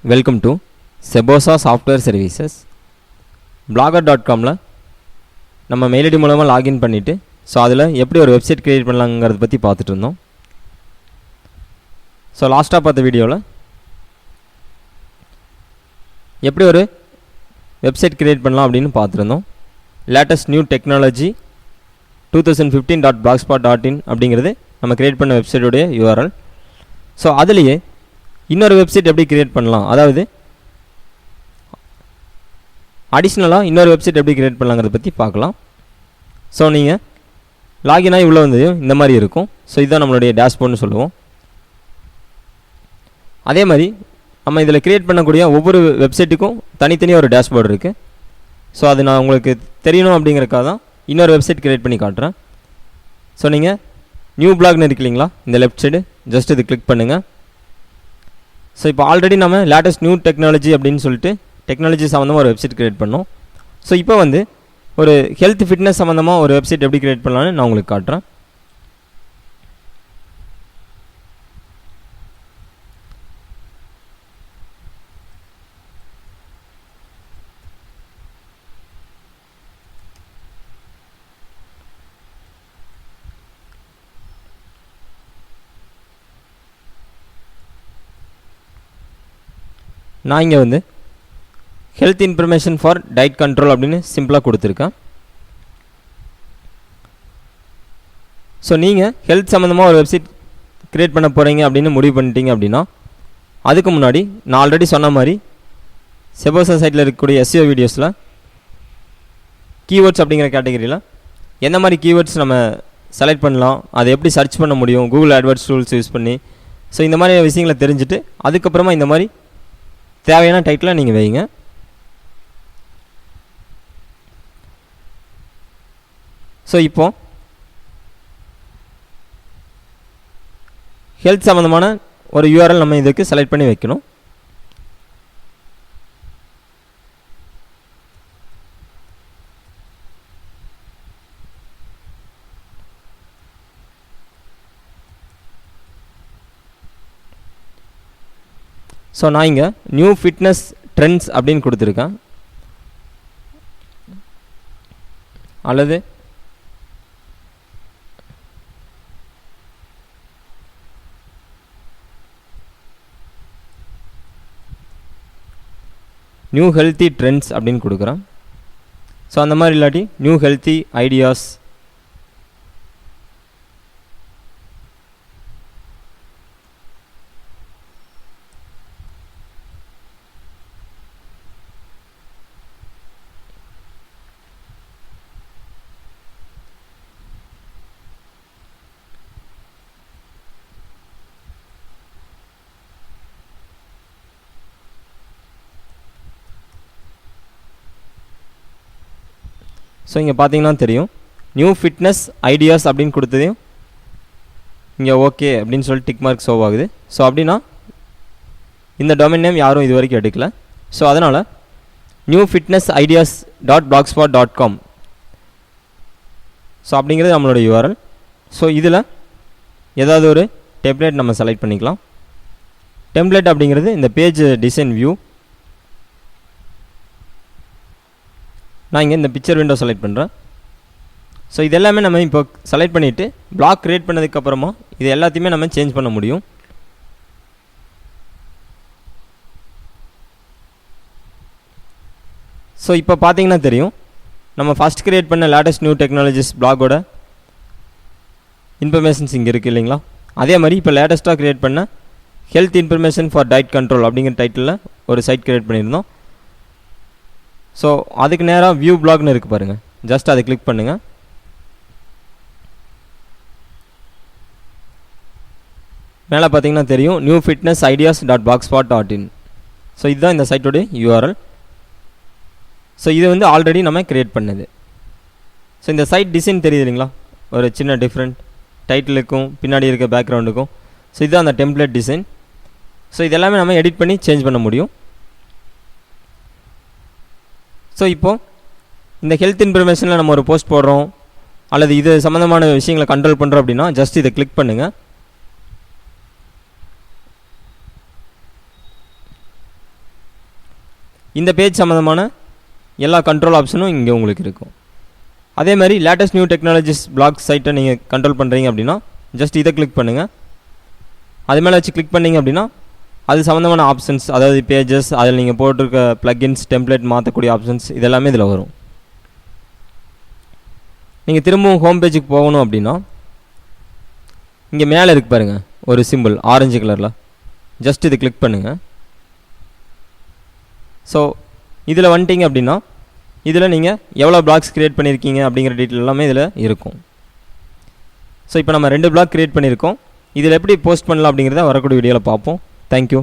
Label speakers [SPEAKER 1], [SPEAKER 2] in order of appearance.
[SPEAKER 1] Welcome to செபோசா software services. blogger.comல நம்ம மெயில் ஐடி மூலமாக லாகின் பண்ணிவிட்டு ஸோ அதில் எப்படி ஒரு வெப்சைட் க்ரியேட் பண்ணலாங்கிறத பற்றி பார்த்துட்டு இருந்தோம். ஸோ லாஸ்ட்டாக பார்த்த வீடியோவில் எப்படி ஒரு வெப்சைட் க்ரியேட் பண்ணலாம் அப்படின்னு பார்த்துருந்தோம். லேட்டஸ்ட் நியூ டெக்னாலஜி 2015.blogspot.in அப்படிங்கிறது நம்ம க்ரியேட் பண்ண வெப்சைட்டுடைய யூஆர்எல். ஸோ அதுலேயே இன்னொரு வெப்சைட் எப்படி க்ரியேட் பண்ணலாம், அதாவது அடிஷ்னலாக இன்னொரு வெப்சைட் எப்படி க்ரியேட் பண்ணலாங்கிறத பற்றி பார்க்கலாம். ஸோ நீங்கள் லாகின் ஆகி உள்ளே வந்து இந்த மாதிரி இருக்கும். ஸோ இதுதான் நம்மளுடைய டேஷ்போர்ட்னு சொல்லுவோம். அதே மாதிரி நம்ம இதில் க்ரியேட் பண்ணக்கூடிய ஒவ்வொரு வெப்சைட்டுக்கும் தனித்தனியாக ஒரு டேஷ்போர்டு இருக்குது. ஸோ அது நான் உங்களுக்கு தெரியணும் அப்படிங்கிறக்காக தான் இன்னொரு வெப்சைட் க்ரியேட் பண்ணி காட்டுறேன். ஸோ நீங்கள் நியூ பிளாக்னு இருக்கு இல்லைங்களா, இந்த லெஃப்ட் சைடு ஜஸ்ட் இது கிளிக் பண்ணுங்கள். ஸோ இப்போ ஆல்ரெடி நம்ம லேட்டஸ்ட் நியூ டெக்னாலஜி அப்படின்னு சொல்லிட்டு டெக்னாலஜி சம்மந்தமாக ஒரு வெப்சைட் க்ரியேட் பண்ணோம். ஸோ இப்போ வந்து ஒரு ஹெல்த் ஃபிட்னஸ் சம்மந்தமாக ஒரு வெப்சைட் எப்படி க்ரியேட் பண்ணலான்னு நான் உங்களுக்கு காட்டுறேன். நான் இங்கே வந்து health information for diet control அப்படின்னு சிம்பிளாக கொடுத்துருக்கேன். ஸோ நீங்கள் ஹெல்த் சம்மந்தமாக ஒரு வெப்சைட் க்ரியேட் பண்ண போகிறீங்க அப்படின்னு முடிவு பண்ணிட்டீங்க அப்படின்னா அதுக்கு முன்னாடி நான் ஆல்ரெடி சொன்ன மாதிரி செபோசா சைட்டில் இருக்கக்கூடிய எஸ்இஓ வீடியோஸில் கீவேர்ட்ஸ் அப்படிங்கிற கேட்டகரியில் எந்த மாதிரி கீவேர்ட்ஸ் நம்ம செலக்ட் பண்ணலாம், அதை எப்படி சர்ச் பண்ண முடியும் கூகுள் ஆட்வர்ட்ஸ் டூல்ஸ் யூஸ் பண்ணி, ஸோ இந்த மாதிரி விஷயங்களை தெரிஞ்சுட்டு அதுக்கப்புறமா இந்த மாதிரி தேவையான டைட்டில் நீங்கள் வைங்க. ஸோ இப்போது ஹெல்த் சம்மந்தமான ஒரு யூஆர்எல் நம்ம இதுக்கு செலக்ட் பண்ணி வைக்கணும். ஸோ நான் இங்கே நியூ ஃபிட்னஸ் ட்ரெண்ட்ஸ் அப்படின்னு கொடுத்துருக்கேன். அல்லது நியூ ஹெல்த்தி ட்ரெண்ட்ஸ் அப்படின்னு கொடுக்குறேன். ஸோ அந்த மாதிரி இல்லாட்டி நியூ ஹெல்த்தி ஐடியாஸ், ஸோ இங்கே பார்த்தீங்கன்னா தெரியும் நியூ ஃபிட்னஸ் ஐடியாஸ் அப்படின்னு கொடுத்ததையும் இங்கே ஓகே அப்படின்னு சொல்லி டிக் மார்க் ஷோ ஆகுது. ஸோ அப்படின்னா இந்த டொமைன் நேம் யாரும் இது வரைக்கும் எடுக்கல. ஸோ அதனால் new fitness ideas .blogspot.com so அப்படிங்கிறது நம்மளோட யூஆர்எல். ஸோ இதில் ஏதாவது ஒரு டெம்ப்ளேட் நம்ம செலக்ட் பண்ணிக்கலாம். டெம்ப்ளேட் அப்படிங்கிறது இந்த பேஜ் டிசைன் வியூ. நான் இங்கே இந்த பிக்சர் விண்டோ செலக்ட் பண்ணுறேன். ஸோ இது எல்லாமே நம்ம இப்போ செலக்ட் பண்ணிவிட்டு பிளாக் க்ரியேட் பண்ணதுக்கப்புறமா இது எல்லாத்தையுமே நம்ம சேஞ்ச் பண்ண முடியும். ஸோ இப்போ பார்த்தீங்கன்னா தெரியும் நம்ம ஃபஸ்ட் க்ரியேட் பண்ண லேட்டஸ்ட் நியூ டெக்னாலஜிஸ் பிளாகோட இன்ஃபர்மேஷன்ஸ் இங்கே இருக்குது இல்லைங்களா. அதே மாதிரி இப்போ லேட்டஸ்ட்டாக க்ரியேட் பண்ண health information for diet control அப்படிங்கிற டைட்டிலில் ஒரு சைட் க்ரியேட் பண்ணியிருந்தோம். ஸோ அதுக்கு நேராக வியூ பிளாக்னு இருக்குது பாருங்கள், ஜஸ்ட் அதை கிளிக் பண்ணுங்கள். மேலே பார்த்தீங்கன்னா தெரியும் new fitness ideas .blogspot.in. So இதுதான் இந்த சைட்டோடைய யூஆர்எல். ஸோ இது வந்து ஆல்ரெடி நம்ம க்ரியேட் பண்ணது. ஸோ இந்த சைட் டிசைன் தெரியுது இல்லைங்களா, ஒரு சின்ன டிஃப்ரெண்ட் டைட்டிலுக்கும் பின்னாடி இருக்க பேக்ரவுண்டுக்கும். ஸோ இதுதான் அந்த டெம்ப்ளேட் டிசைன். ஸோ இதெல்லாமே நம்ம எடிட் பண்ணி சேஞ்ச் பண்ண முடியும். ஸோ இப்போது இந்த ஹெல்த் இன்ஃபர்மேஷனில் நம்ம ஒரு போஸ்ட் போடுறோம் அல்லது இது சம்மந்தமான விஷயங்களை கண்ட்ரோல் பண்ணுறோம் அப்படின்னா ஜஸ்ட் இதை கிளிக் பண்ணுங்கள். இந்த பேஜ் சம்மந்தமான எல்லா கண்ட்ரோல் ஆப்ஷனும் இங்கே உங்களுக்கு இருக்கும். அதே மாதிரி லேட்டஸ்ட் நியூ டெக்னாலஜிஸ் பிளாக் சைட்டை நீங்கள் கண்ட்ரோல் பண்ணுறீங்க அப்படின்னா ஜஸ்ட் இதை கிளிக் பண்ணுங்கள். அது மேலே வச்சு கிளிக் பண்ணிங்க அப்படின்னா அது சம்மந்தமான ஆப்ஷன்ஸ், அதாவது பேஜஸ், அதில் நீங்கள் போட்டிருக்க ப்ளக்கின்ஸ், டெம்ப்ளேட் மாற்றக்கூடிய ஆப்ஷன்ஸ் இதெல்லாமே இதில் வரும். நீங்கள் திரும்பவும் ஹோம் பேஜுக்கு போகணும் அப்படின்னா இங்கே மேலே இருக்கு பாருங்கள் ஒரு சிம்பிள் ஆரஞ்சு கலரில், ஜஸ்ட் இது கிளிக் பண்ணுங்கள். ஸோ இதில் வந்துட்டிங்க அப்படின்னா இதில் நீங்கள் எவ்வளோ பிளாக்ஸ் க்ரியேட் பண்ணியிருக்கீங்க அப்படிங்கிற டீட்டெயில் எல்லாமே இதில் இருக்கும். ஸோ இப்போ நம்ம 2 பிளாக் க்ரியேட் பண்ணியிருக்கோம். இதில் எப்படி போஸ்ட் பண்ணலாம் அப்படிங்கிறத வரக்கூடிய வீடியோவில் பார்ப்போம். தேங்க்யூ.